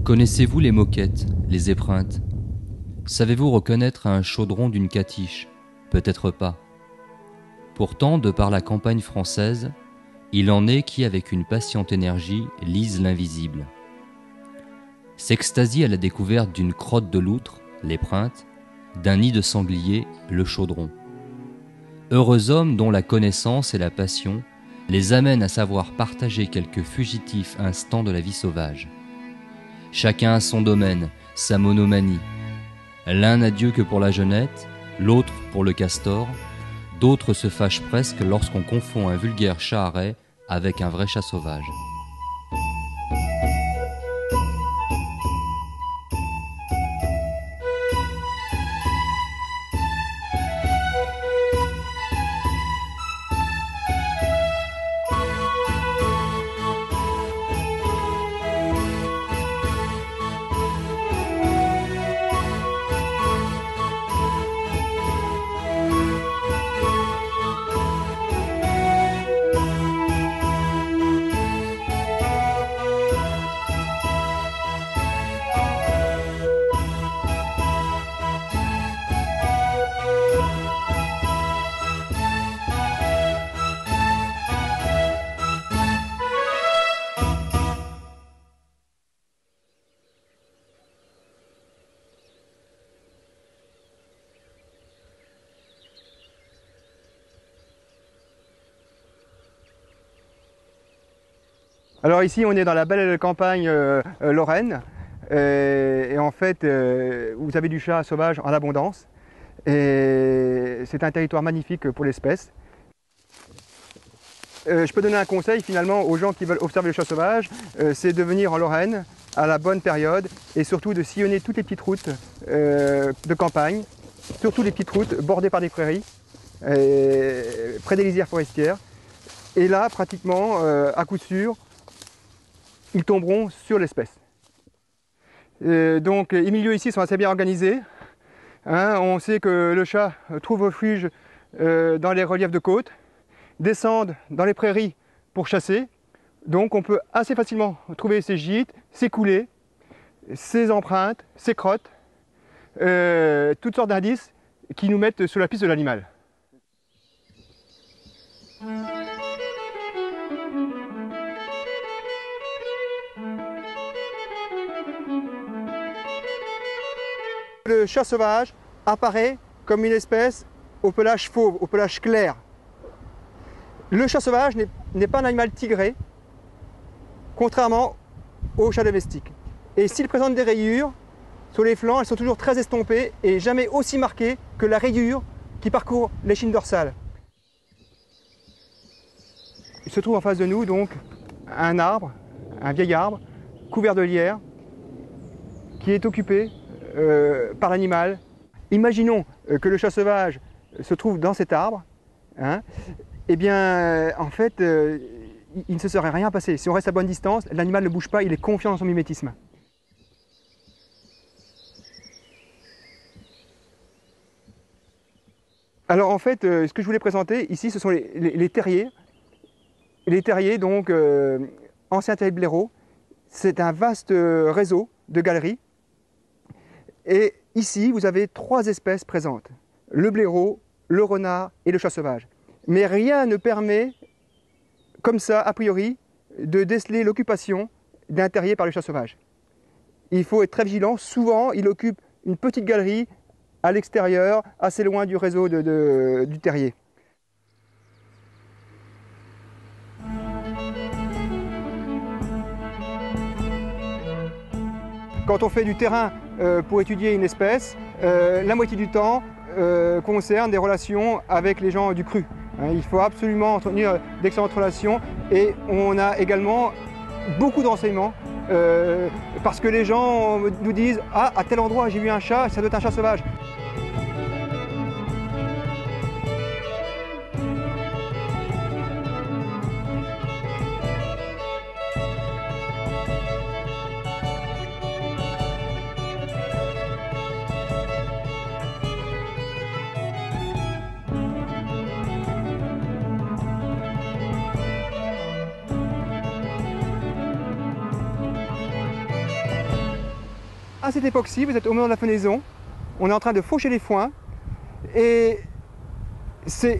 Connaissez-vous les moquettes, les épreintes? Savez-vous reconnaître un chaudron d'une catiche? Peut-être pas. Pourtant, de par la campagne française, il en est qui, avec une patiente énergie, lisent l'invisible. S'extasient à la découverte d'une crotte de loutre, l'épreinte, d'un nid de sanglier, le chaudron. Heureux hommes dont la connaissance et la passion les amènent à savoir partager quelques fugitifs instants de la vie sauvage. Chacun a son domaine, sa monomanie. L'un n'a Dieu que pour la jeunette, l'autre pour le castor, d'autres se fâchent presque lorsqu'on confond un vulgaire chat-arrêt avec un vrai chat sauvage. Alors ici on est dans la belle campagne lorraine et en fait vous avez du chat sauvage en abondance et c'est un territoire magnifique pour l'espèce. Je peux donner un conseil finalement aux gens qui veulent observer le chat sauvage, c'est de venir en Lorraine à la bonne période et surtout de sillonner toutes les petites routes de campagne, surtout les petites routes bordées par des prairies, près des lisières forestières. Et là pratiquement à coup sûr, ils tomberont sur l'espèce. Donc les milieux ici sont assez bien organisés. On sait que le chat trouve refuge dans les reliefs de côte, descendent dans les prairies pour chasser. Donc on peut assez facilement trouver ses gîtes, ses coulées, ses empreintes, ses crottes, toutes sortes d'indices qui nous mettent sur la piste de l'animal. Le chat sauvage apparaît comme une espèce au pelage fauve, au pelage clair. Le chat sauvage n'est pas un animal tigré, contrairement au chat domestique. Et s'il présente des rayures sur les flancs, elles sont toujours très estompées et jamais aussi marquées que la rayure qui parcourt l'échine dorsale. Il se trouve en face de nous donc un arbre, un vieil arbre, couvert de lierre, qui est occupé par l'animal. Imaginons que le chat sauvage se trouve dans cet arbre, eh bien, en fait, il ne se serait rien passé. Si on reste à bonne distance, l'animal ne bouge pas, il est confiant dans son mimétisme. Alors en fait, ce que je voulais présenter ici, ce sont les terriers. Les terriers, donc, anciens terriers de blaireaux, c'est un vaste réseau de galeries. Et ici, vous avez 3 espèces présentes, le blaireau, le renard et le chat sauvage. Mais rien ne permet, comme ça, a priori, de déceler l'occupation d'un terrier par le chat sauvage. Il faut être très vigilant. Souvent, il occupe une petite galerie à l'extérieur, assez loin du réseau du terrier. Quand on fait du terrain pour étudier une espèce, la moitié du temps concerne des relations avec les gens du cru. Il faut absolument entretenir d'excellentes relations et on a également beaucoup de renseignements parce que les gens nous disent « Ah, à tel endroit j'ai vu un chat, ça doit être un chat sauvage ». À cette époque-ci, vous êtes au moment de la fenaison, on est en train de faucher les foins et c'est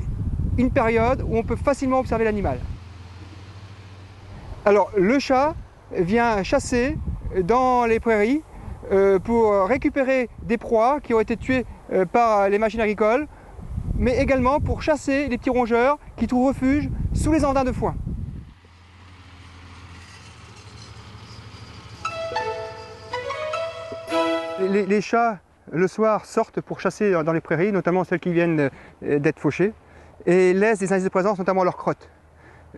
une période où on peut facilement observer l'animal. Alors le chat vient chasser dans les prairies pour récupérer des proies qui ont été tuées par les machines agricoles, mais également pour chasser les petits rongeurs qui trouvent refuge sous les andins de foin. Les chats, le soir, sortent pour chasser dans les prairies, notamment celles qui viennent d'être fauchées, et laissent des indices de présence, notamment leurs crottes.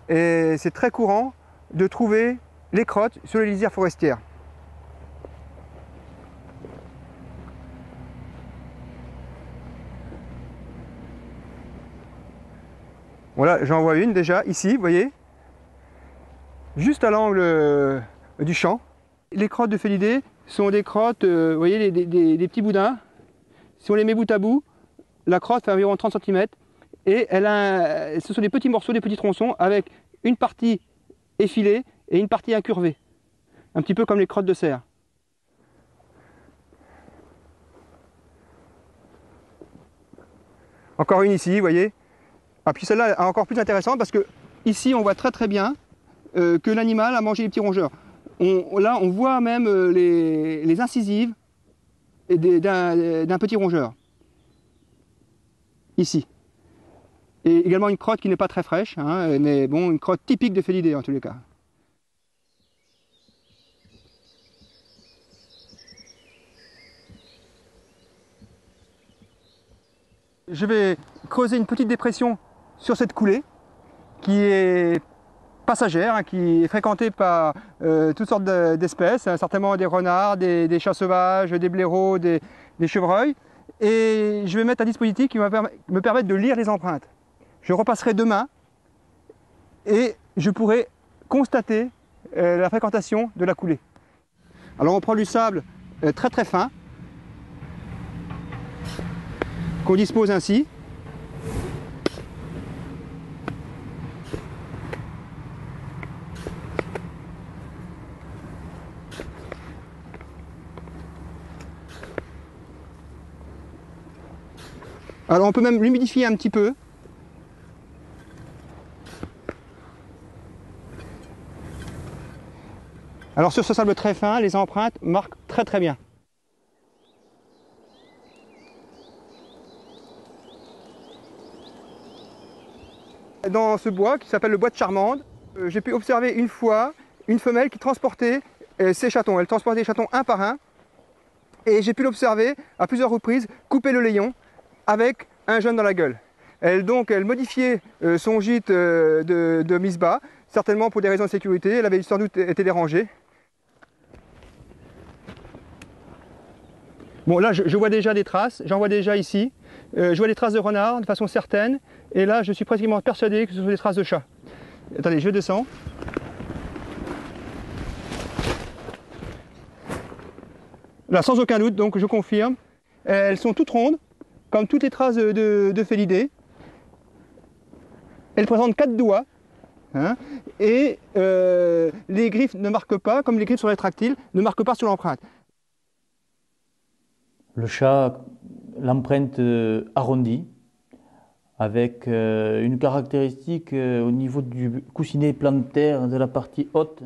Et c'est très courant de trouver les crottes sur les lisières forestières. Voilà, j'en vois une déjà ici, vous voyez, juste à l'angle du champ. Les crottes de félidés sont des crottes, vous voyez, des petits boudins. Si on les met bout à bout, la crotte fait environ 30 cm et ce sont des petits morceaux, des petits tronçons avec une partie effilée et une partie incurvée. Un petit peu comme les crottes de cerf. Encore une ici, vous voyez. Ah, puis celle-là est encore plus intéressante parce que ici on voit très bien que l'animal a mangé les petits rongeurs. Là on voit même les incisives d'un petit rongeur. Ici. Et également une crotte qui n'est pas très fraîche, hein, mais bon, une crotte typique de félidés en tous les cas. Je vais creuser une petite dépression sur cette coulée qui est passagère, hein, qui est fréquentée par toutes sortes d'espèces, hein, certainement des renards, des chats sauvages, des blaireaux, des chevreuils. Et je vais mettre un dispositif qui va me permettre de lire les empreintes. Je repasserai demain et je pourrai constater la fréquentation de la coulée. Alors on prend du sable très fin, qu'on dispose ainsi. Alors on peut même l'humidifier un petit peu. Alors sur ce sable très fin, les empreintes marquent très bien. Dans ce bois qui s'appelle le bois de Charmande, j'ai pu observer une fois une femelle qui transportait ses chatons. Elle transportait les chatons un par un et j'ai pu l'observer à plusieurs reprises couper le layon avec un jeune dans la gueule. Elle modifiait son gîte de mise bas, certainement pour des raisons de sécurité. Elle avait sans doute été dérangée. Bon, là je vois déjà des traces, j'en vois déjà ici. Je vois des traces de renard de façon certaine. Et là je suis pratiquement persuadé que ce sont des traces de chat. Attendez, je descends. Là, sans aucun doute, donc je confirme. Elles sont toutes rondes, comme toutes les traces de félidés. Elles présentent 4 doigts. Hein, et les griffes ne marquent pas, comme les griffes sur les rétractiles, ne marquent pas sur l'empreinte. Le chat, l'empreinte arrondie, avec une caractéristique au niveau du coussinet plantaire de la partie haute.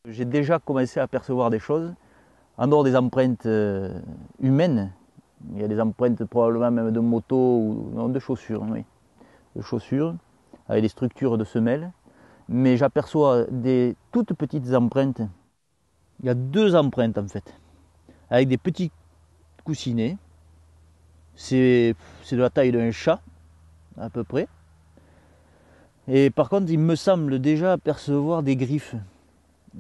J'ai déjà commencé à percevoir des choses, en dehors des empreintes humaines. Il y a des empreintes probablement même de moto ou non, de chaussures, oui. De chaussures, avec des structures de semelles. Mais j'aperçois des toutes petites empreintes. Il y a 2 empreintes en fait, avec des petits coussinets. C'est de la taille d'un chat, à peu près. Et par contre, il me semble déjà apercevoir des griffes.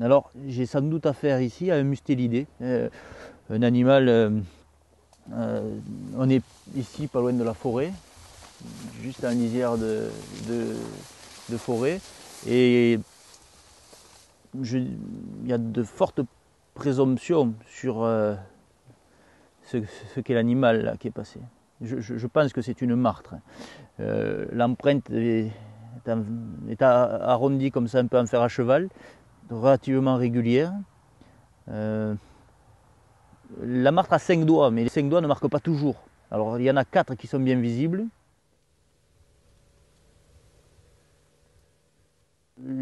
Alors, j'ai sans doute affaire ici à un mustélidé, un animal. On est ici pas loin de la forêt, juste en lisière de forêt. Et il y a de fortes présomptions sur ce qu'est l'animal qui est passé. Je pense que c'est une martre. L'empreinte est est arrondie comme ça, un peu en fer à cheval, relativement régulière. La martre a 5 doigts, mais les 5 doigts ne marquent pas toujours. Alors il y en a 4 qui sont bien visibles.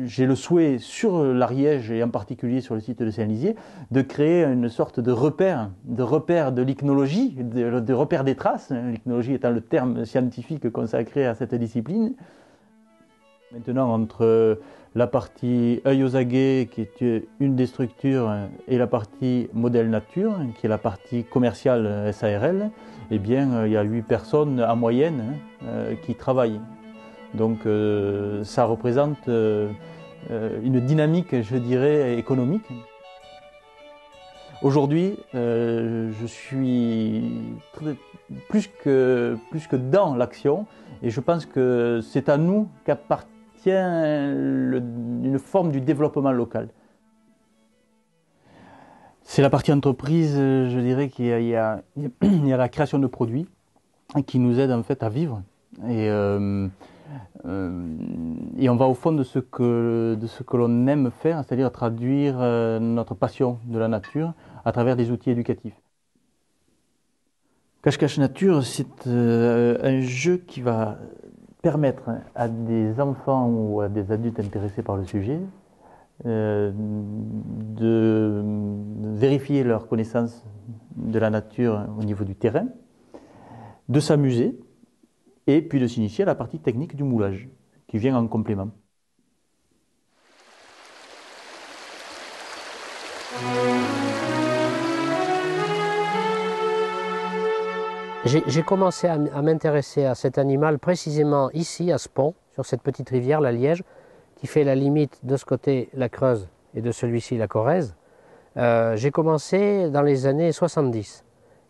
J'ai le souhait sur l'Ariège et en particulier sur le site de Saint-Lizier de créer une sorte de repère de l'ichnologie, de repère des traces, l'ichnologie étant le terme scientifique consacré à cette discipline. Maintenant, entre la partie œil aux aguets, qui est une des structures, et la partie modèle nature, qui est la partie commerciale SARL, eh bien, il y a 8 personnes en moyenne qui travaillent. Donc ça représente une dynamique, je dirais, économique. Aujourd'hui, je suis plus que dans l'action et je pense que c'est à nous qu'appartient une forme du développement local. C'est la partie entreprise, je dirais qu'il y a la création de produits qui nous aide en fait à vivre. Et on va au fond de ce que l'on aime faire, c'est-à-dire traduire notre passion de la nature à travers des outils éducatifs. Cache-cache nature, c'est un jeu qui va permettre à des enfants ou à des adultes intéressés par le sujet de vérifier leur connaissance de la nature au niveau du terrain, de s'amuser, et puis de s'initier à la partie technique du moulage, qui vient en complément. J'ai commencé à m'intéresser à cet animal précisément ici, à ce pont, sur cette petite rivière, la Liège, qui fait la limite de ce côté la Creuse et de celui-ci la Corrèze. J'ai commencé dans les années 70.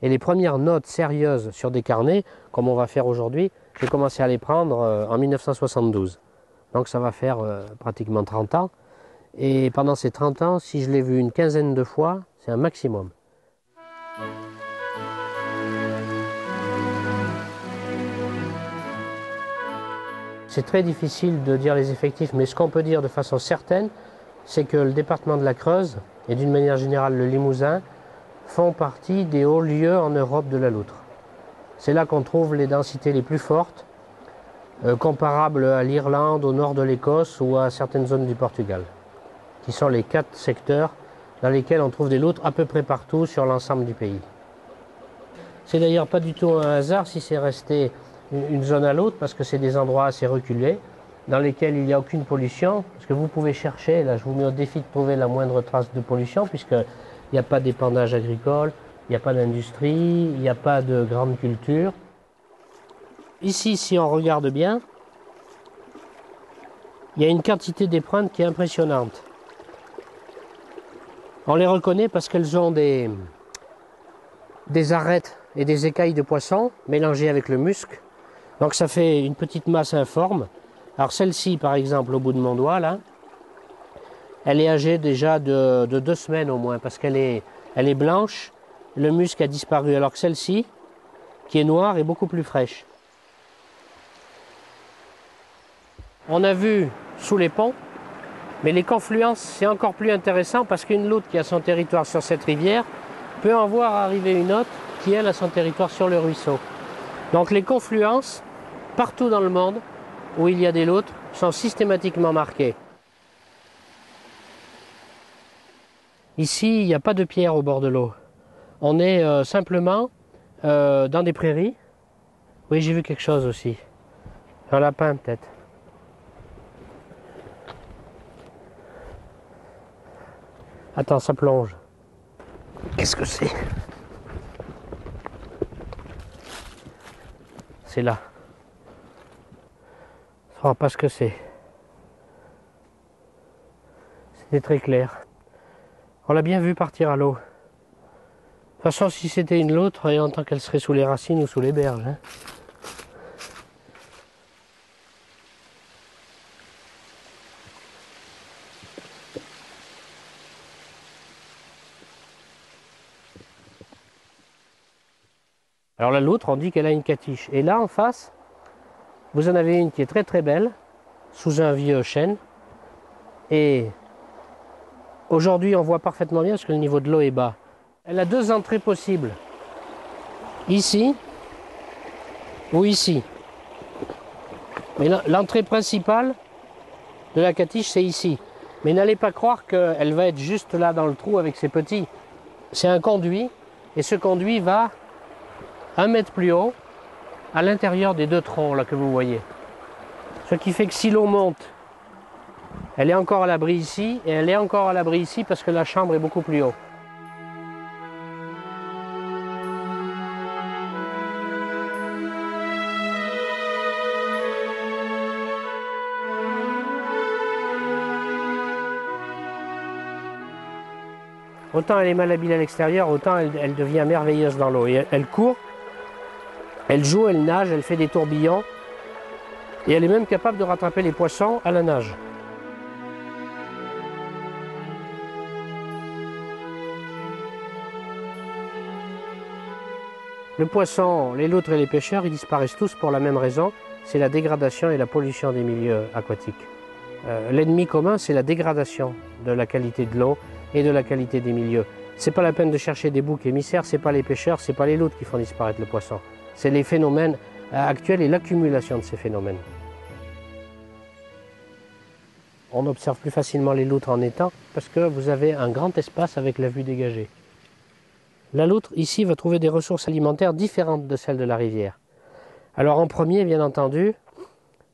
Et les premières notes sérieuses sur des carnets, comme on va faire aujourd'hui, j'ai commencé à les prendre en 1972. Donc ça va faire pratiquement 30 ans. Et pendant ces 30 ans, si je l'ai vu une quinzaine de fois, c'est un maximum. C'est très difficile de dire les effectifs, mais ce qu'on peut dire de façon certaine, c'est que le département de la Creuse, et d'une manière générale le Limousin, font partie des hauts lieux en Europe de la loutre. C'est là qu'on trouve les densités les plus fortes, comparables à l'Irlande, au nord de l'Écosse ou à certaines zones du Portugal, qui sont les 4 secteurs dans lesquels on trouve des loutres à peu près partout sur l'ensemble du pays. C'est d'ailleurs pas du tout un hasard si c'est resté une zone à l'autre, parce que c'est des endroits assez reculés, dans lesquels il n'y a aucune pollution, parce que vous pouvez chercher, là je vous mets au défi de trouver la moindre trace de pollution, puisqu'il n'y a pas d'épandage agricole, il n'y a pas d'industrie, il n'y a pas de grande culture. Ici, si on regarde bien, il y a une quantité d'épreintes qui est impressionnante. On les reconnaît parce qu'elles ont des arêtes et des écailles de poisson mélangées avec le musc. Donc ça fait une petite masse informe. Alors celle-ci, par exemple, au bout de mon doigt, là, elle est âgée déjà de 2 semaines au moins, parce qu'elle est blanche, le musc a disparu, alors que celle-ci, qui est noire, est beaucoup plus fraîche. On a vu sous les ponts, mais les confluences, c'est encore plus intéressant, parce qu'une loutre qui a son territoire sur cette rivière peut en voir arriver une autre qui, elle, a son territoire sur le ruisseau. Donc les confluences, partout dans le monde où il y a des loutres, sont systématiquement marquées. Ici, il n'y a pas de pierre au bord de l'eau. On est simplement dans des prairies. Oui, j'ai vu quelque chose aussi. Un lapin, peut-être. Attends, ça plonge. Qu'est-ce que c'est? C'est là. On ne saura pas ce que c'est. C'était très clair. On l'a bien vu partir à l'eau. De toute façon, si c'était une loutre, il y a longtemps qu'elle serait sous les racines ou sous les berges. Hein. Alors la loutre, on dit qu'elle a une catiche. Et là, en face, vous en avez une qui est très très belle, sous un vieux chêne. Et aujourd'hui, on voit parfaitement bien parce que le niveau de l'eau est bas. Elle a deux entrées possibles. Ici ou ici. Mais l'entrée principale de la Catiche, c'est ici. Mais n'allez pas croire qu'elle va être juste là dans le trou avec ses petits. C'est un conduit, et ce conduit va 1 mètre plus haut, à l'intérieur des deux troncs là que vous voyez. Ce qui fait que si l'eau monte, elle est encore à l'abri ici, et elle est encore à l'abri ici parce que la chambre est beaucoup plus haut. Autant elle est malhabile à l'extérieur, autant elle devient merveilleuse dans l'eau. Et elle court, elle joue, elle nage, elle fait des tourbillons. Et elle est même capable de rattraper les poissons à la nage. Le poisson, les loutres et les pêcheurs, ils disparaissent tous pour la même raison, c'est la dégradation et la pollution des milieux aquatiques. L'ennemi commun, c'est la dégradation de la qualité de l'eau et de la qualité des milieux. C'est pas la peine de chercher des boucs émissaires, c'est pas les pêcheurs, c'est pas les loutres qui font disparaître le poisson. C'est les phénomènes actuels et l'accumulation de ces phénomènes. On observe plus facilement les loutres en étang parce que vous avez un grand espace avec la vue dégagée. La loutre ici va trouver des ressources alimentaires différentes de celles de la rivière. Alors en premier, bien entendu,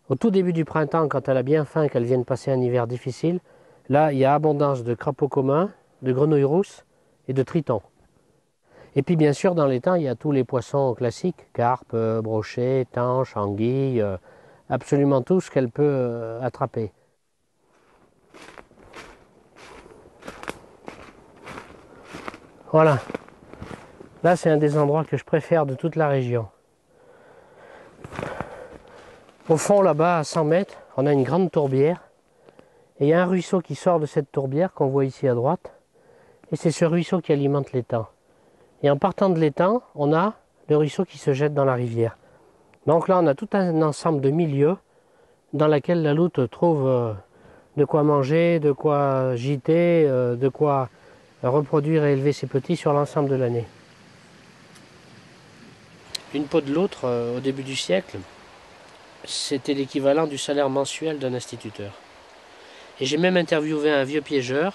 au tout début du printemps, quand elle a bien faim, qu'elle vient de passer un hiver difficile, là il y a abondance de crapauds communs, de grenouilles rousses et de tritons. Et puis bien sûr dans l'étang il y a tous les poissons classiques, carpes, brochets, tanches, anguilles, absolument tout ce qu'elle peut attraper. Voilà. Là, c'est un des endroits que je préfère de toute la région. Au fond, là-bas, à 100 mètres, on a une grande tourbière. Et il y a un ruisseau qui sort de cette tourbière qu'on voit ici à droite. Et c'est ce ruisseau qui alimente l'étang. Et en partant de l'étang, on a le ruisseau qui se jette dans la rivière. Donc là, on a tout un ensemble de milieux dans lesquels la loutre trouve de quoi manger, de quoi gîter, de quoi reproduire et élever ses petits sur l'ensemble de l'année. Une peau de loutre, au début du siècle, c'était l'équivalent du salaire mensuel d'un instituteur. Et j'ai même interviewé un vieux piégeur.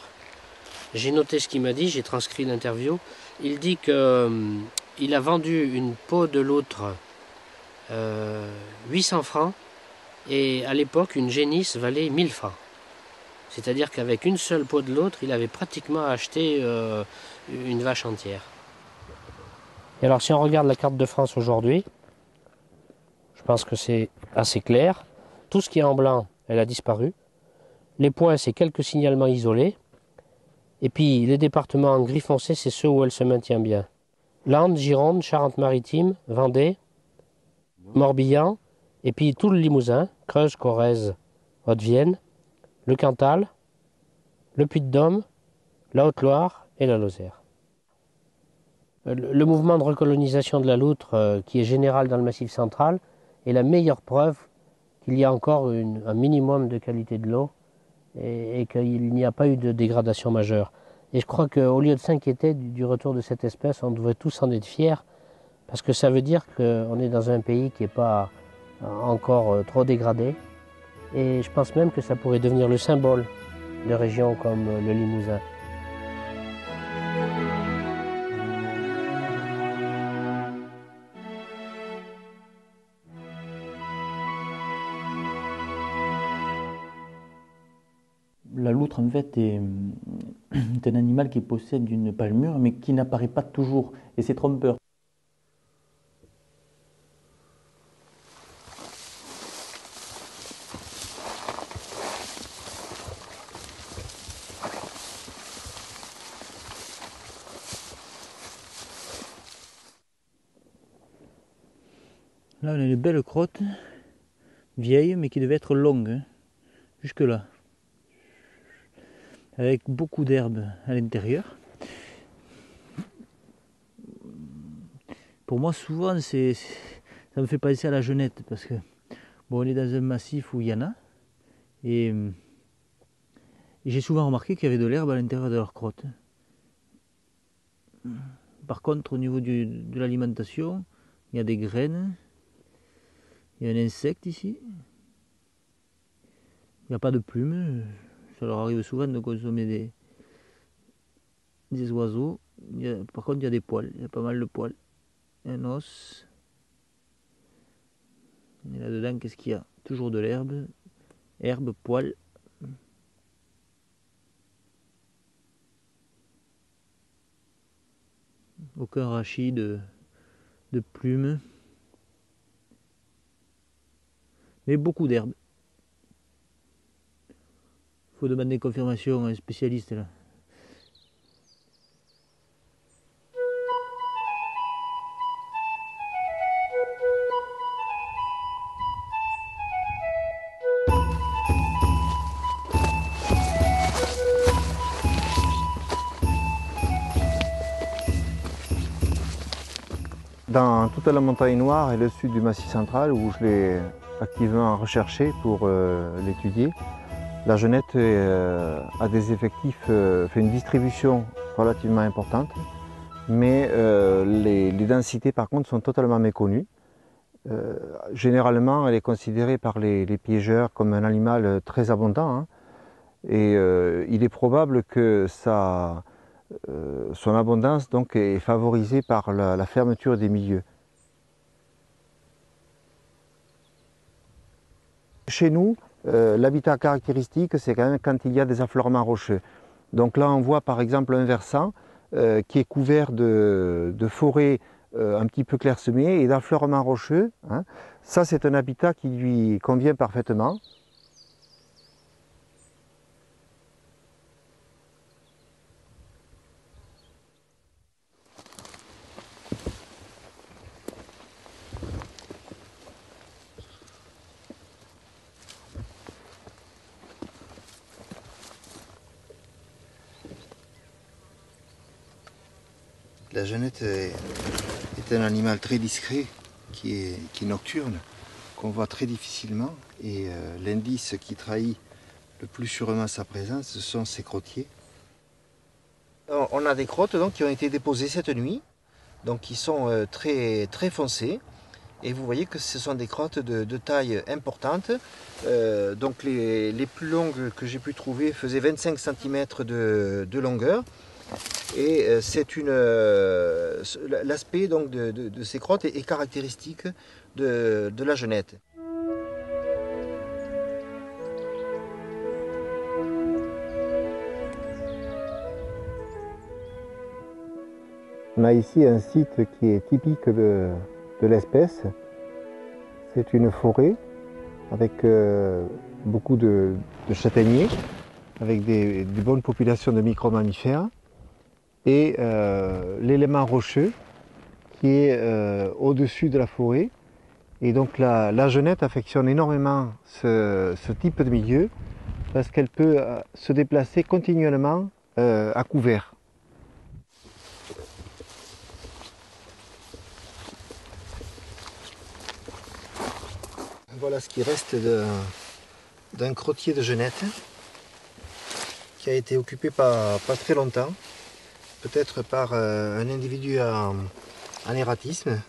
J'ai noté ce qu'il m'a dit, j'ai transcrit l'interview. Il dit qu'il a vendu une peau de loutre 800 francs et à l'époque une génisse valait 1000 francs. C'est-à-dire qu'avec une seule peau de loutre, il avait pratiquement acheté une vache entière. Et alors si on regarde la carte de France aujourd'hui, je pense que c'est assez clair. Tout ce qui est en blanc, elle a disparu. Les points, c'est quelques signalements isolés. Et puis les départements en gris foncé, c'est ceux où elle se maintient bien. Landes, Gironde, Charente-Maritime, Vendée, Morbihan, et puis tout le Limousin, Creuse, Corrèze, Haute-Vienne, le Cantal, le Puy-de-Dôme, la Haute-Loire et la Lozère. Le mouvement de recolonisation de la loutre, qui est général dans le Massif central, est la meilleure preuve qu'il y a encore un minimum de qualité de l'eau et qu'il n'y a pas eu de dégradation majeure. Et je crois qu'au lieu de s'inquiéter du retour de cette espèce, on devrait tous en être fiers, parce que ça veut dire qu'on est dans un pays qui n'est pas encore trop dégradé. Et je pense même que ça pourrait devenir le symbole de régions comme le Limousin. La loutre, en fait, est un animal qui possède une palmure, mais qui n'apparaît pas toujours, et c'est trompeur. Là, on a une belle crotte, vieille, mais qui devait être longue, hein, jusque là, avec beaucoup d'herbe à l'intérieur. Pour moi, souvent, ça me fait penser à la Genette, parce que bon, on est dans un massif où il y en a, Et j'ai souvent remarqué qu'il y avait de l'herbe à l'intérieur de leur crotte. Par contre, au niveau de l'alimentation, il y a des graines, il y a un insecte ici. Il n'y a pas de plumes, ça leur arrive souvent de consommer des oiseaux. Par contre, il y a des poils, il y a pas mal de poils. Un os. Et là-dedans, qu'est-ce qu'il y a? Toujours de l'herbe. Herbe, poils. Aucun rachis de plumes. Mais beaucoup d'herbe. Il faut demander confirmation à un spécialiste là. Dans toute la montagne noire et le sud du Massif central, où je l'ai activement recherché pour l'étudier, la Genette a des effectifs, fait une distribution relativement importante, mais les densités par contre sont totalement méconnues. Généralement, elle est considérée par les piégeurs comme un animal très abondant, hein, et il est probable que son abondance donc, est favorisée par la fermeture des milieux. Chez nous, l'habitat caractéristique, c'est quand même quand il y a des affleurements rocheux. Donc là, on voit par exemple un versant qui est couvert de forêts un petit peu clairsemées et d'affleurements rocheux, hein. Ça, c'est un habitat qui lui convient parfaitement. La Genette est un animal très discret qui est nocturne, qu'on voit très difficilement, et l'indice qui trahit le plus sûrement sa présence, ce sont ses crottiers. On a des crottes donc, qui ont été déposées cette nuit, donc qui sont très foncées, et vous voyez que ce sont des crottes de taille importante. Donc les plus longues que j'ai pu trouver faisaient 25 cm de longueur. Et l'aspect donc de ces crottes est caractéristique de la Genette. On a ici un site qui est typique de l'espèce. C'est une forêt avec beaucoup de châtaigniers, avec des bonnes populations de micro-mammifères. Et l'élément rocheux qui est au-dessus de la forêt. Et donc la Genette affectionne énormément ce type de milieu parce qu'elle peut se déplacer continuellement à couvert. Voilà ce qui reste d'un crottier de Genette qui a été occupé pas très longtemps. Peut-être par un individu en erratisme.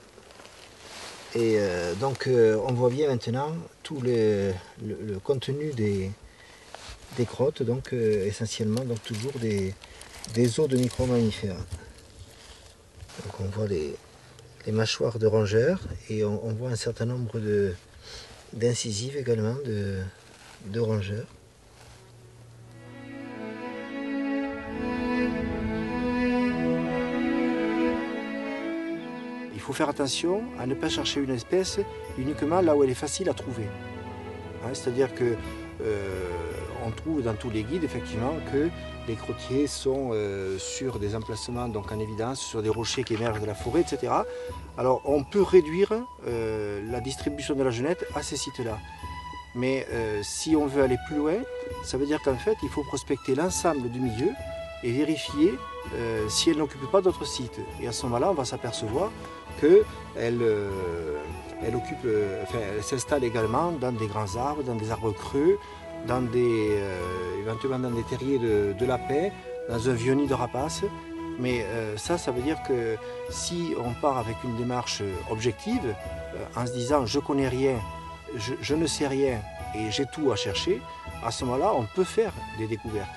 Et donc on voit bien maintenant tout le contenu des crottes, donc essentiellement donc toujours des os de micro-mammifères. Donc on voit les mâchoires de rongeurs et on voit un certain nombre d'incisives également de rongeurs. Il faut faire attention à ne pas chercher une espèce uniquement là où elle est facile à trouver. Hein, c'est-à-dire que on trouve dans tous les guides effectivement que les crottiers sont sur des emplacements donc en évidence, sur des rochers qui émergent de la forêt, etc. Alors on peut réduire la distribution de la Genette à ces sites-là. Mais si on veut aller plus loin, ça veut dire qu'en fait il faut prospecter l'ensemble du milieu et vérifier si elle n'occupe pas d'autres sites. Et à ce moment-là, on va s'apercevoir qu'elle elle s'installe également dans des grands arbres, dans des arbres creux, éventuellement dans des terriers de lapins, dans un vieux nid de rapaces. Mais ça veut dire que si on part avec une démarche objective, en se disant je connais rien, je ne sais rien et j'ai tout à chercher, à ce moment-là, on peut faire des découvertes.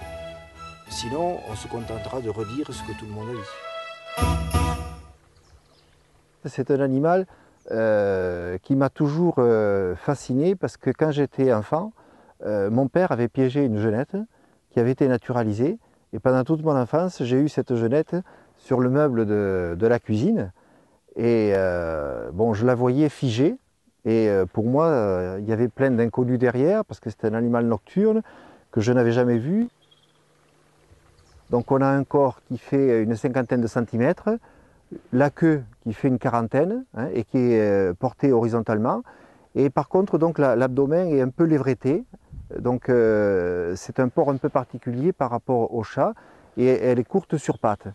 Sinon, on se contentera de redire ce que tout le monde a dit. C'est un animal qui m'a toujours fasciné parce que quand j'étais enfant, mon père avait piégé une genette qui avait été naturalisée. Et pendant toute mon enfance, j'ai eu cette genette sur le meuble de la cuisine. Et bon, je la voyais figée. Et pour moi, il y avait plein d'inconnus derrière parce que c'était un animal nocturne que je n'avais jamais vu. Donc on a un corps qui fait une cinquantaine de centimètres, la queue qui fait une quarantaine et qui est portée horizontalement. Et par contre, donc l'abdomen est un peu lévreté. Donc c'est un port un peu particulier par rapport au chat et elle est courte sur pattes.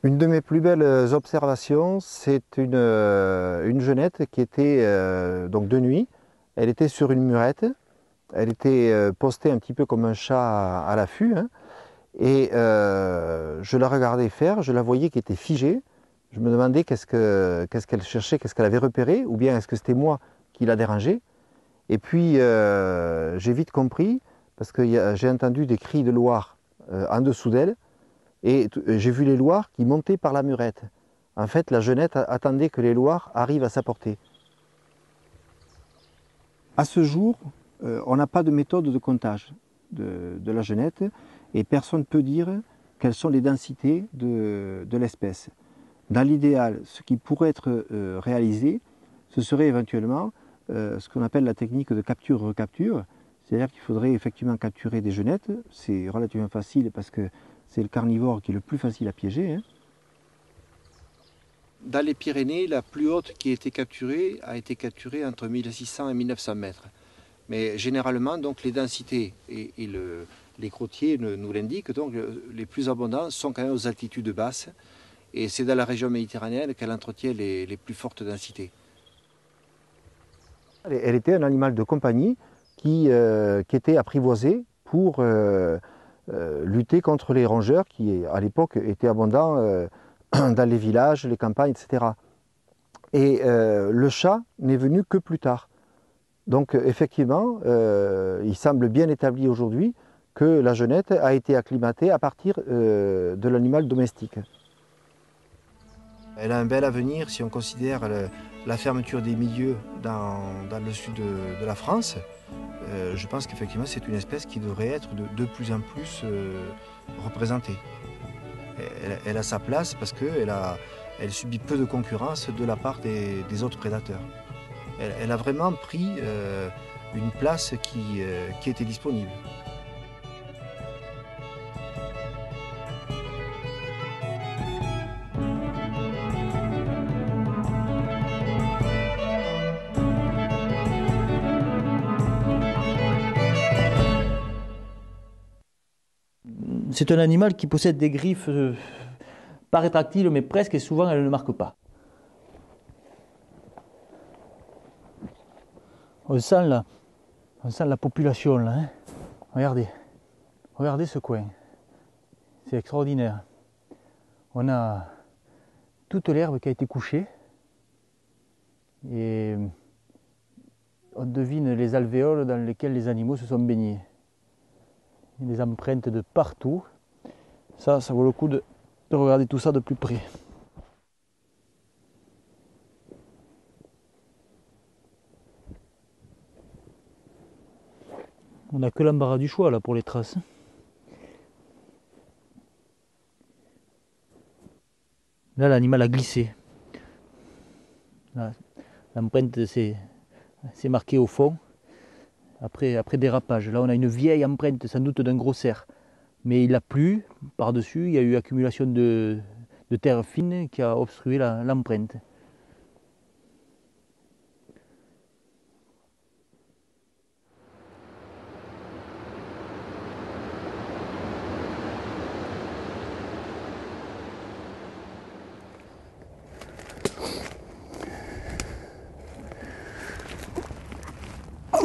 Une de mes plus belles observations, c'est une genette qui était donc de nuit. Elle était sur une murette. Elle était postée un petit peu comme un chat à l'affût. Et je la regardais faire, je la voyais qui était figée. Je me demandais qu'est-ce qu'elle cherchait, qu'est-ce qu'elle avait repéré, ou bien est-ce que c'était moi qui la dérangeais. Et puis j'ai vite compris, parce que j'ai entendu des cris de loir en dessous d'elle, et j'ai vu les loirs qui montaient par la murette. En fait, la genette attendait que les loirs arrivent à sa portée. À ce jour, on n'a pas de méthode de comptage de la genette, et personne ne peut dire quelles sont les densités de l'espèce. Dans l'idéal, ce qui pourrait être réalisé, ce serait éventuellement ce qu'on appelle la technique de capture-recapture, c'est-à-dire qu'il faudrait effectivement capturer des genettes. C'est relativement facile parce que c'est le carnivore qui est le plus facile à piéger. Dans les Pyrénées, la plus haute qui a été capturée entre 1600 et 1900 mètres. Mais généralement, donc, les densités et les crottiers nous l'indiquent, donc les plus abondants sont quand même aux altitudes basses. Et c'est dans la région méditerranéenne qu'elle entretient les plus fortes densités. Elle était un animal de compagnie qui était apprivoisé pour lutter contre les rongeurs qui, à l'époque, étaient abondants dans les villages, les campagnes, etc. Et le chat n'est venu que plus tard. Donc effectivement, il semble bien établi aujourd'hui que la genette a été acclimatée à partir de l'animal domestique. Elle a un bel avenir si on considère la fermeture des milieux dans le sud de la France. Je pense qu'effectivement c'est une espèce qui devrait être de plus en plus représentée. Elle a sa place parce qu'elle subit peu de concurrence de la part des autres prédateurs. Elle a vraiment pris une place qui était disponible. C'est un animal qui possède des griffes pas rétractiles, mais presque, et souvent elles ne marquent pas. On sent la population là. Hein. Regardez ce coin. C'est extraordinaire. On a toute l'herbe qui a été couchée. Et on devine les alvéoles dans lesquelles les animaux se sont baignés. Il y a des empreintes de partout. Ça vaut le coup de regarder tout ça de plus près. On n'a que l'embarras du choix là pour les traces. Là, l'animal a glissé. L'empreinte s'est marquée au fond. Après dérapage. Là, on a une vieille empreinte, sans doute d'un gros cerf. Mais il a plu par-dessus, il y a eu accumulation de terre fine qui a obstrué l'empreinte.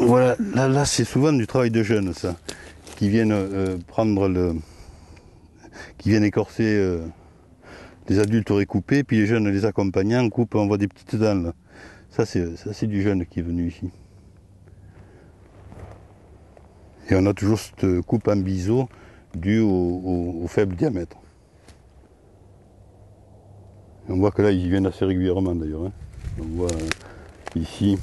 Voilà, là c'est souvent du travail de jeunes, ça, qui viennent qui viennent écorcer des adultes auraient coupé, puis les jeunes les accompagnant coupent, on voit des petites dents là. Ça c'est du jeune qui est venu ici. Et on a toujours cette coupe en biseau due au faible diamètre. Et on voit que là ils viennent assez régulièrement d'ailleurs. Hein. On voit ici,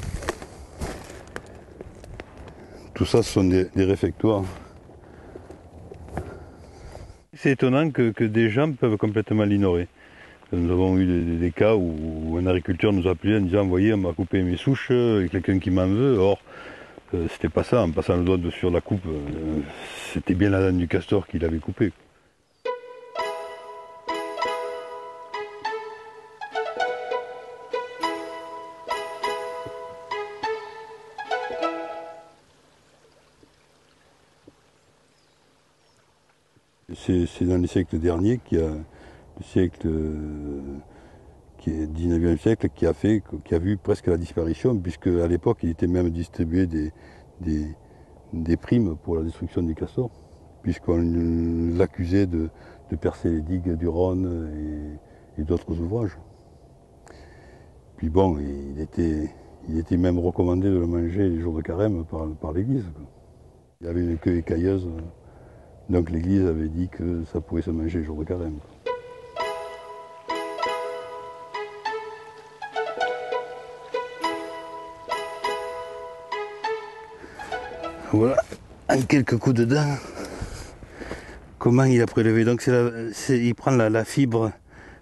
tout ça ce sont des réfectoires. C'est étonnant que des gens peuvent complètement l'ignorer. Nous avons eu des cas où un agriculteur nous a appelé en disant « Voyez, on m'a coupé mes souches, il y a quelqu'un qui m'en veut ». Or, c'était pas ça, en passant le doigt sur la coupe, c'était bien la dent du castor qu'il avait coupée. C'est dans les siècles derniers le siècle qui est 19e siècle qui a vu presque la disparition, puisque à l'époque il était même distribué des primes pour la destruction des castors, puisqu'on l'accusait de percer les digues du Rhône et d'autres ouvrages. Puis bon, il était même recommandé de le manger les jours de carême par l'Église. Il y avait une queue écailleuse. Donc l'Église avait dit que ça pouvait se manger le jour de carême. Voilà, en quelques coups de dents, comment il a prélevé. Donc il prend la fibre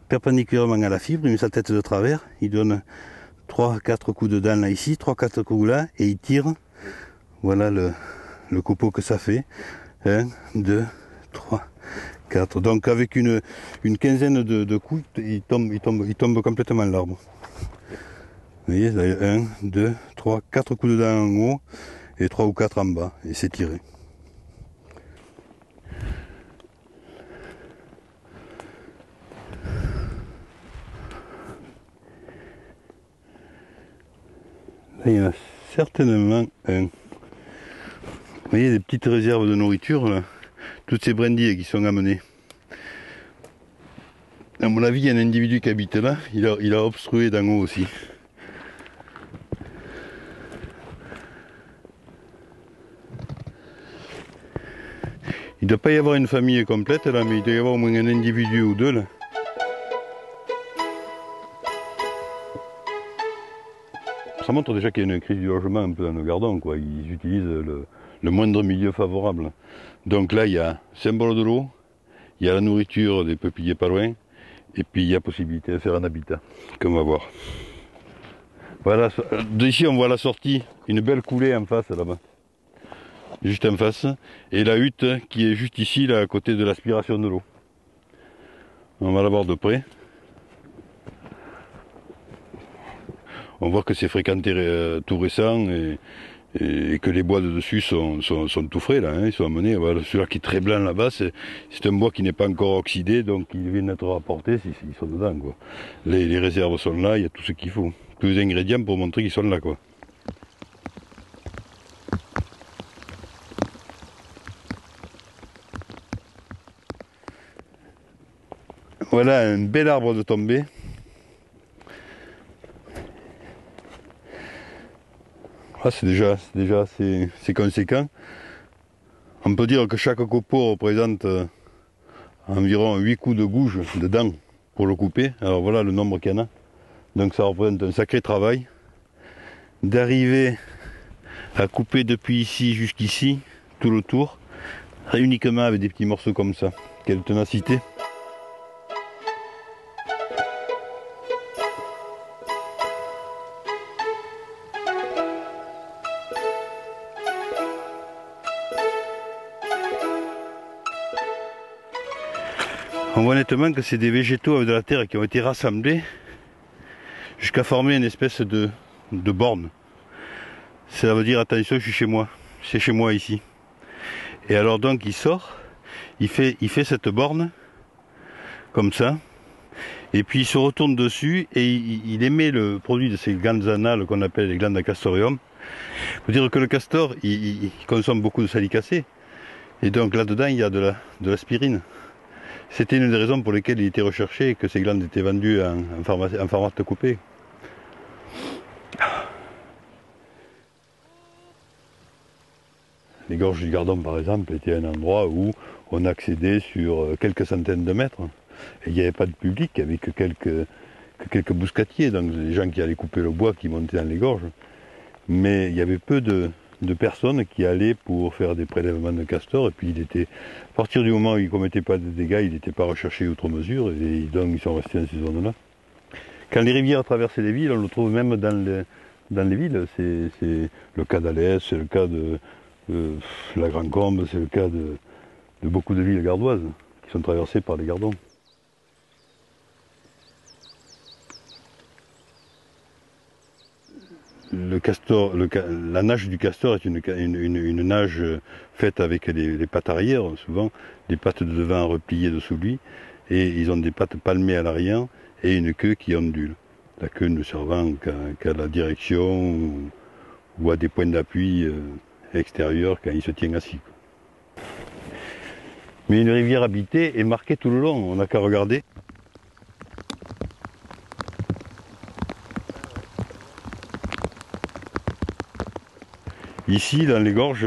perpendiculairement à la fibre, il met sa tête de travers, il donne 3-4 coups de dents là ici, 3-4 coups là, et il tire. Voilà le coupeau que ça fait. 1, 2, 3, 4. Donc avec une quinzaine de coups, il tombe complètement l'arbre. Vous voyez, 1, 2, 3, 4 coups de dents en haut et 3 ou 4 en bas. Et c'est tiré. Là, il y en a certainement un. Vous voyez des petites réserves de nourriture, là. Toutes ces brindilles qui sont amenées. À mon avis, il y a un individu qui habite là, il a obstrué d'en haut aussi. Il ne doit pas y avoir une famille complète là, mais il doit y avoir au moins un individu ou deux là. Ça montre déjà qu'il y a une crise du logement un peu dans nos gardons, quoi. Ils utilisent le moindre milieu favorable. Donc là, il y a symbole de l'eau, il y a la nourriture des peupliers pas loin, et puis il y a possibilité de faire un habitat, comme on va voir. Voilà, d'ici on voit la sortie, une belle coulée en face là-bas, juste en face, et la hutte qui est juste ici, là, à côté de l'aspiration de l'eau. On va la voir de près. On voit que c'est fréquenté tout récent et que les bois de dessus sont tout frais là, hein, ils sont amenés. Voilà, celui-là qui est très blanc là-bas, c'est un bois qui n'est pas encore oxydé, donc il vient d'être rapporté, ils sont dedans, quoi. Les réserves sont là, il y a tout ce qu'il faut. Tous les ingrédients pour montrer qu'ils sont là, quoi. Voilà un bel arbre de tombée. Ah, c'est déjà assez conséquent. On peut dire que chaque copeau représente environ 8 coups de gouge de dents pour le couper. Alors voilà le nombre qu'il y en a. Donc ça représente un sacré travail. D'arriver à couper depuis ici jusqu'ici, tout le tour, uniquement avec des petits morceaux comme ça. Quelle ténacité! On voit nettement que c'est des végétaux avec de la terre qui ont été rassemblés jusqu'à former une espèce de borne. Ça veut dire attention, je suis chez moi, c'est chez moi ici. Et alors donc il sort, il fait cette borne comme ça, et puis il se retourne dessus et il émet le produit de ces glandes anales qu'on appelle les glandes à castoreum, Il faut dire que le castor, il consomme beaucoup de salicacés. Et donc là-dedans, il y a de l'aspirine. C'était une des raisons pour lesquelles il était recherché et que ces glandes étaient vendues en pharmacie coupée. Les gorges du Gardon, par exemple, étaient un endroit où on accédait sur quelques centaines de mètres. Et il n'y avait pas de public, il n'y avait que quelques bouscatiers, donc des gens qui allaient couper le bois, qui montaient dans les gorges. Mais il y avait peu de personnes qui allaient pour faire des prélèvements de castors. Et puis à partir du moment où ils ne commettaient pas de dégâts, ils n'étaient pas recherchés outre mesure. Et donc ils sont restés dans ces zones-là. Quand les rivières traversaient les villes, on le trouve même dans les villes. C'est le cas d'Alès, c'est le cas de la Grande Combe, c'est le cas de beaucoup de villes gardoises qui sont traversées par les gardons. La nage du castor est une nage faite avec les pattes arrière, souvent des pattes de devant repliées dessous lui, et ils ont des pattes palmées à l'arrière et une queue qui ondule. La queue ne servant qu'à la direction ou à des points d'appui extérieurs quand il se tient assis. Mais une rivière habitée est marquée tout le long, on n'a qu'à regarder. Ici, dans les gorges,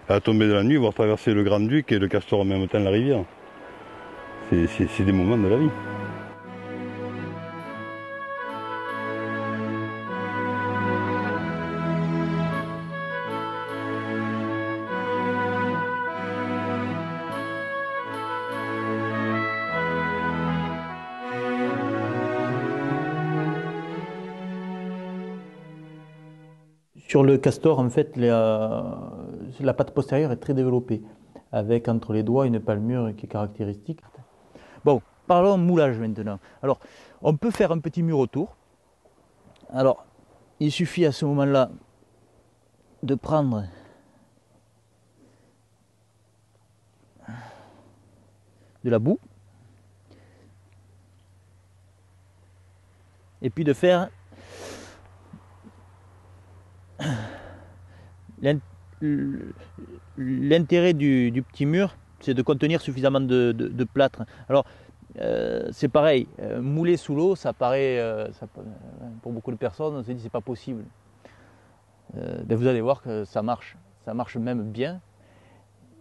à la tombée de la nuit, voir traverser le Grand-Duc et le castor en même temps la rivière. C'est des moments de la vie. Sur le castor, en fait, la patte postérieure est très développée, avec entre les doigts une palmure qui est caractéristique. Bon, parlons moulage maintenant. Alors, on peut faire un petit mur autour. Alors, il suffit à ce moment-là de prendre de la boue et puis de faire l'intérêt du petit mur, c'est de contenir suffisamment de plâtre. Alors, c'est pareil, mouler sous l'eau, ça paraît, pour beaucoup de personnes, on se dit c'est pas possible. Ben vous allez voir que ça marche même bien,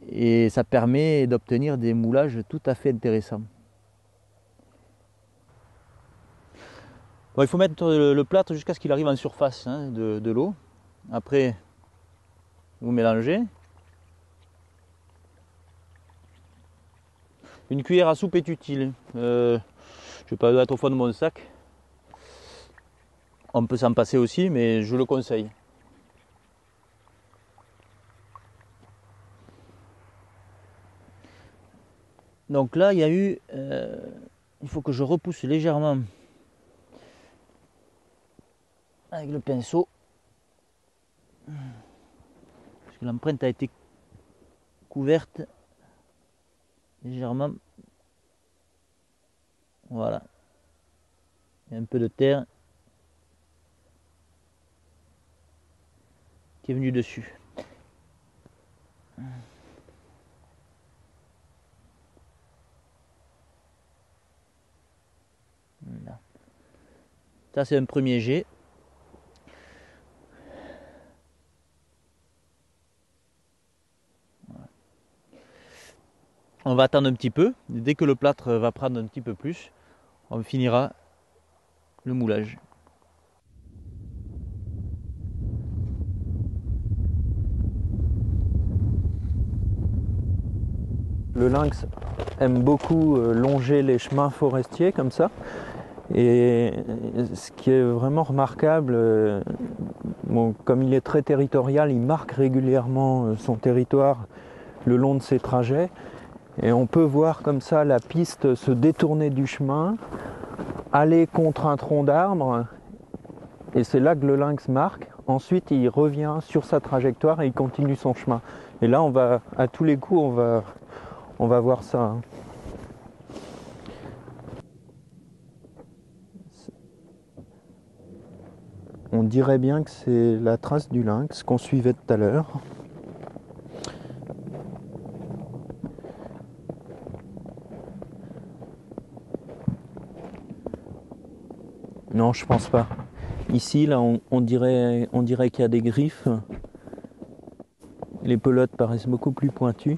et ça permet d'obtenir des moulages tout à fait intéressants. Bon, il faut mettre le plâtre jusqu'à ce qu'il arrive en surface de l'eau. Après, vous mélangez. Une cuillère à soupe est utile. Je ne vais pas être au fond de mon sac. On peut s'en passer aussi, mais je le conseille. Donc là, il y a eu... il faut que je repousse légèrement avec le pinceau. Parce que l'empreinte a été couverte légèrement. Voilà. Il y a un peu de terre qui est venue dessus. Voilà. Ça c'est un premier jet. On va attendre un petit peu. Dès que le plâtre va prendre un petit peu plus, on finira le moulage. Le lynx aime beaucoup longer les chemins forestiers comme ça. Et ce qui est vraiment remarquable, bon, comme il est très territorial, il marque régulièrement son territoire le long de ses trajets. Et on peut voir comme ça la piste se détourner du chemin, aller contre un tronc d'arbre, et c'est là que le lynx marque. Ensuite, il revient sur sa trajectoire et il continue son chemin. Et là, on va, à tous les coups, on va voir ça. on dirait bien que c'est la trace du lynx qu'on suivait tout à l'heure. Non, je pense pas. Ici, là, on dirait qu'il y a des griffes. Les pelotes paraissent beaucoup plus pointues.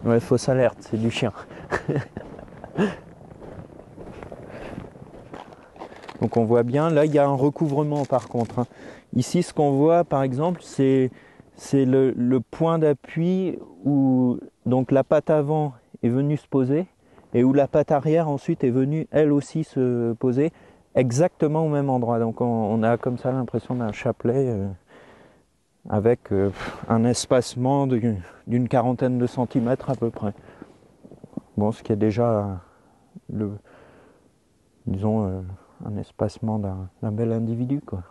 Ouais, fausse alerte, c'est du chien. Donc on voit bien, là il y a un recouvrement par contre. Hein. Ici ce qu'on voit par exemple c'est le point d'appui où donc la patte avant est venue se poser et où la patte arrière ensuite est venue elle aussi se poser exactement au même endroit. Donc on a comme ça l'impression d'un chapelet avec un espacement d'une quarantaine de centimètres à peu près. Bon, ce qui est déjà disons un espacement d'un bel individu, quoi.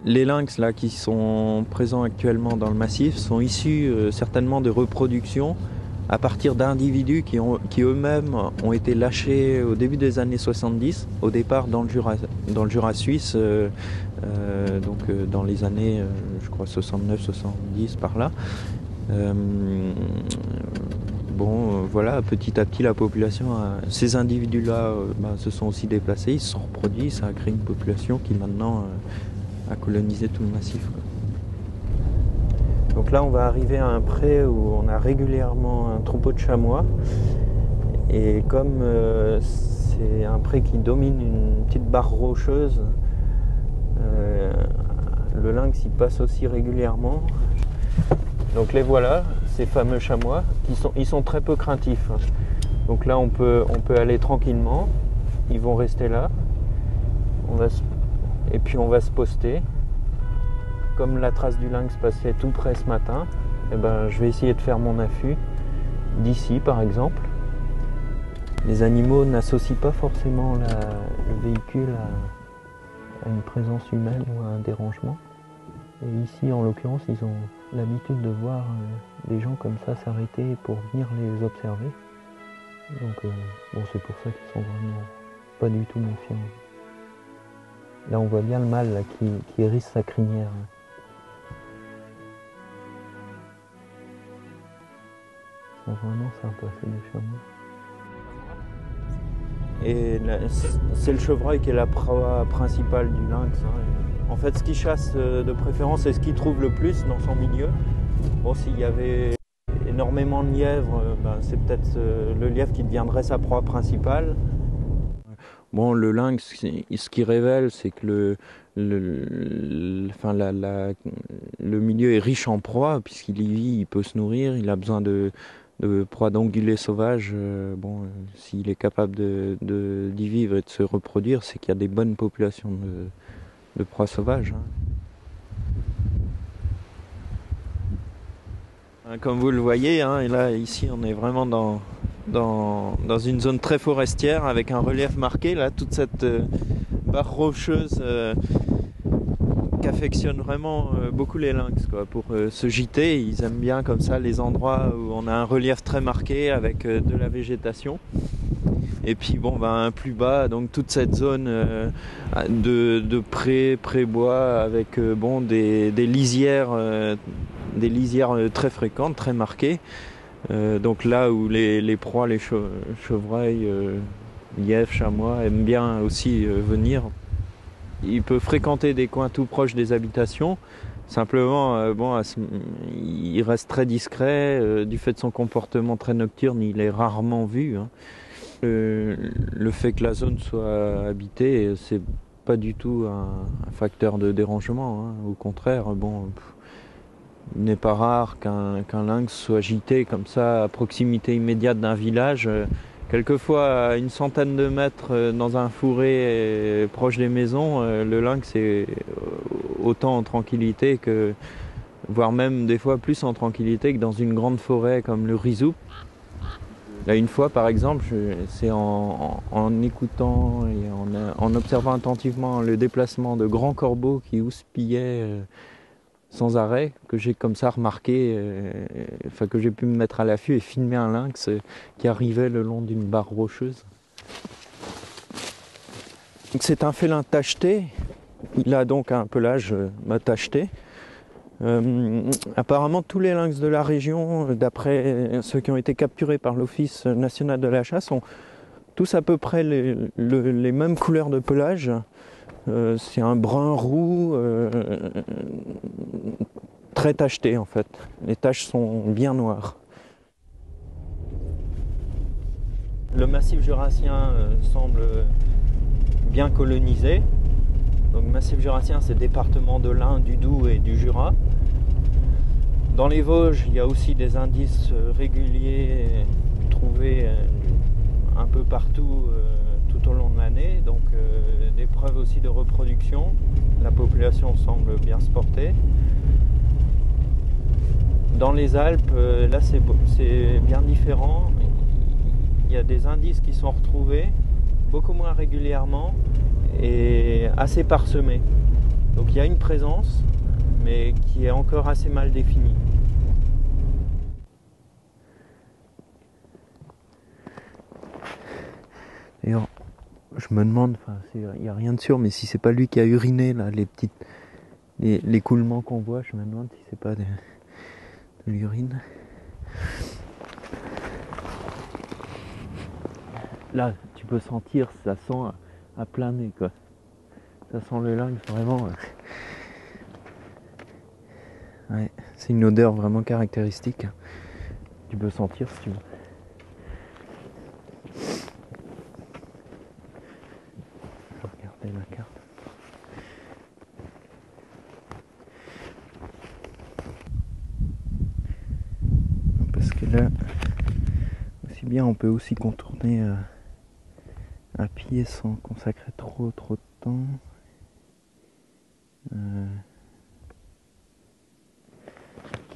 Les lynx là qui sont présents actuellement dans le massif sont issus certainement de reproductions à partir d'individus qui eux-mêmes ont été lâchés au début des années 70, au départ dans le Jura suisse, dans les années, je crois 69-70 par là. Voilà, petit à petit la population, ces individus-là se sont aussi déplacés, ils se sont reproduits, ça a créé une population qui maintenant a colonisé tout le massif, quoi. Donc là on va arriver à un pré où on a régulièrement un troupeau de chamois et comme c'est un pré qui domine une petite barre rocheuse, le lynx y passe aussi régulièrement. Donc les voilà, ces fameux chamois, ils sont très peu craintifs. Donc là on peut aller tranquillement, ils vont rester là, et puis on va se poster. Comme la trace du lynx passait tout près ce matin, je vais essayer de faire mon affût d'ici par exemple. Les animaux n'associent pas forcément le véhicule à une présence humaine ou à un dérangement. Et ici en l'occurrence ils ont l'habitude de voir des gens comme ça s'arrêter pour venir les observer. Donc c'est pour ça qu'ils sont vraiment pas du tout méfiants. Là on voit bien le mâle là, qui hérisse sa crinière. Ils sont vraiment sympas ces deux chameaux. Et c'est le chevreuil qui est la proie principale du lynx. Hein. En fait, ce qu'il chasse de préférence, c'est ce qu'il trouve le plus dans son milieu. Bon, s'il y avait énormément de lièvres, c'est peut-être le lièvre qui deviendrait sa proie principale. Bon, le lynx, ce qu'il révèle, c'est que le milieu est riche en proies, puisqu'il y vit, il peut se nourrir, il a besoin de proies d'ongulés sauvages. S'il est capable d'y vivre et de se reproduire, c'est qu'il y a des bonnes populations de proies sauvages. Hein. Comme vous le voyez, hein, et là ici on est vraiment dans une zone très forestière avec un relief marqué, là toute cette barre rocheuse qu'affectionnent vraiment beaucoup les lynx, quoi, pour se gîter. Ils aiment bien comme ça les endroits où on a un relief très marqué avec de la végétation. Et puis plus bas, donc toute cette zone de pré-bois avec des lisières très fréquentes, très marquées. Donc là où les proies, les chevreuils, lièvres, chamois aiment bien aussi venir. Il peut fréquenter des coins tout proches des habitations. Simplement, il reste très discret. Du fait de son comportement très nocturne, il est rarement vu. Hein. Le fait que la zone soit habitée, c'est pas du tout un facteur de dérangement. Hein. Au contraire, il n'est pas rare qu'un lynx soit gîté comme ça à proximité immédiate d'un village. Quelquefois, à une centaine de mètres dans un fourré proche des maisons, le lynx est autant en tranquillité voire même des fois plus en tranquillité que dans une grande forêt comme le Rizou. Là, une fois, par exemple, c'est en écoutant et en observant attentivement le déplacement de grands corbeaux qui houspillaient sans arrêt, que j'ai comme ça remarqué, enfin que j'ai pu me mettre à l'affût et filmer un lynx qui arrivait le long d'une barre rocheuse. C'est un félin tacheté, il a donc un pelage tacheté. Apparemment tous les lynx de la région, d'après ceux qui ont été capturés par l'Office national de la chasse, ont tous à peu près les mêmes couleurs de pelage. C'est un brun roux très tacheté en fait. Les taches sont bien noires. Le massif jurassien semble bien colonisé. Donc massif jurassien, c'est département de l'Ain, du Doubs et du Jura. Dans les Vosges, il y a aussi des indices réguliers trouvés un peu partout tout au long de l'année, donc des preuves aussi de reproduction. La population semble bien se porter. Dans les Alpes, là c'est bien différent. Il y a des indices qui sont retrouvés beaucoup moins régulièrement et assez parsemés. Donc il y a une présence, mais qui est encore assez mal définie. D'ailleurs, je me demande, il n'y a rien de sûr, mais si c'est pas lui qui a uriné là, l'écoulement qu'on voit, je me demande si c'est pas de l'urine. Là, tu peux sentir, ça sent à plein nez, quoi. Ça sent le lynx vraiment. Ouais, c'est une odeur vraiment caractéristique. Tu peux sentir si tu veux. Je vais regarder la carte. Parce que là, aussi bien on peut aussi contourner à pied sans consacrer trop de temps.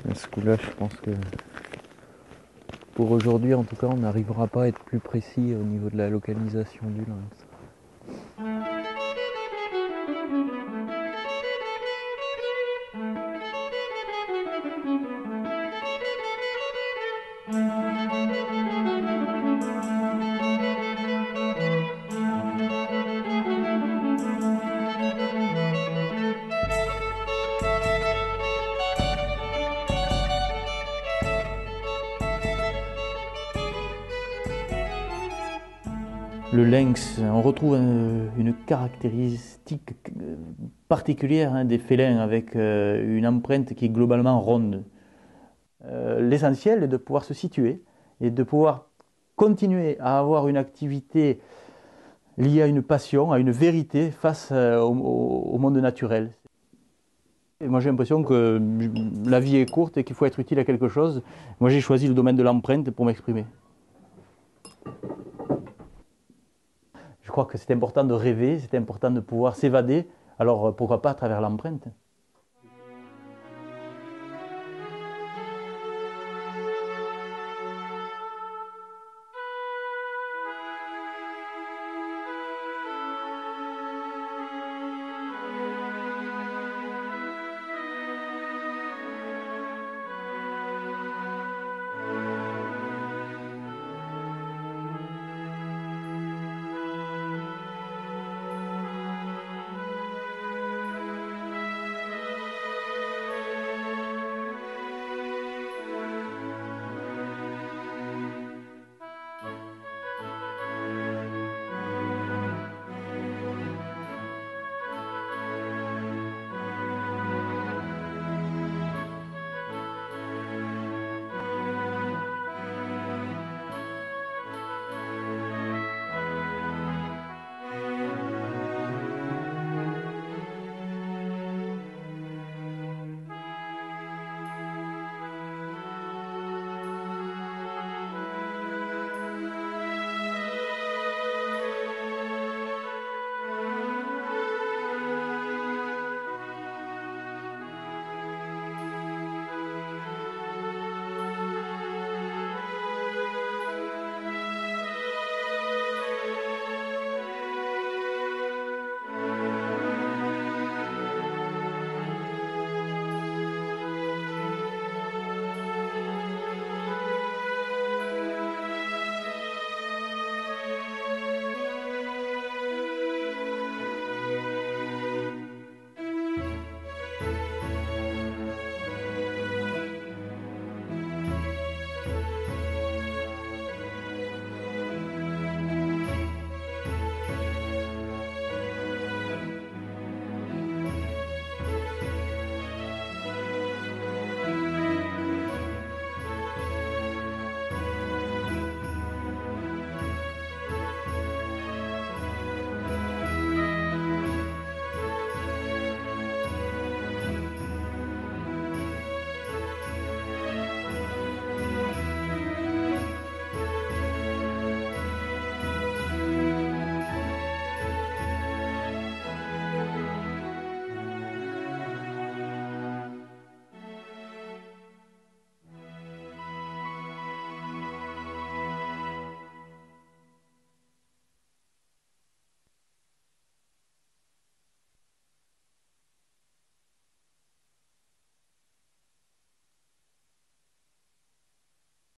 À ce coup-là, je pense que pour aujourd'hui, en tout cas, on n'arrivera pas à être plus précis au niveau de la localisation du lynx. Le lynx, on retrouve une caractéristique particulière des félins avec une empreinte qui est globalement ronde. L'essentiel est de pouvoir se situer et de pouvoir continuer à avoir une activité liée à une passion, à une vérité face au monde naturel. Et moi j'ai l'impression que la vie est courte et qu'il faut être utile à quelque chose. Moi j'ai choisi le domaine de l'empreinte pour m'exprimer. Je crois que c'est important de rêver, c'est important de pouvoir s'évader, alors pourquoi pas à travers l'empreinte.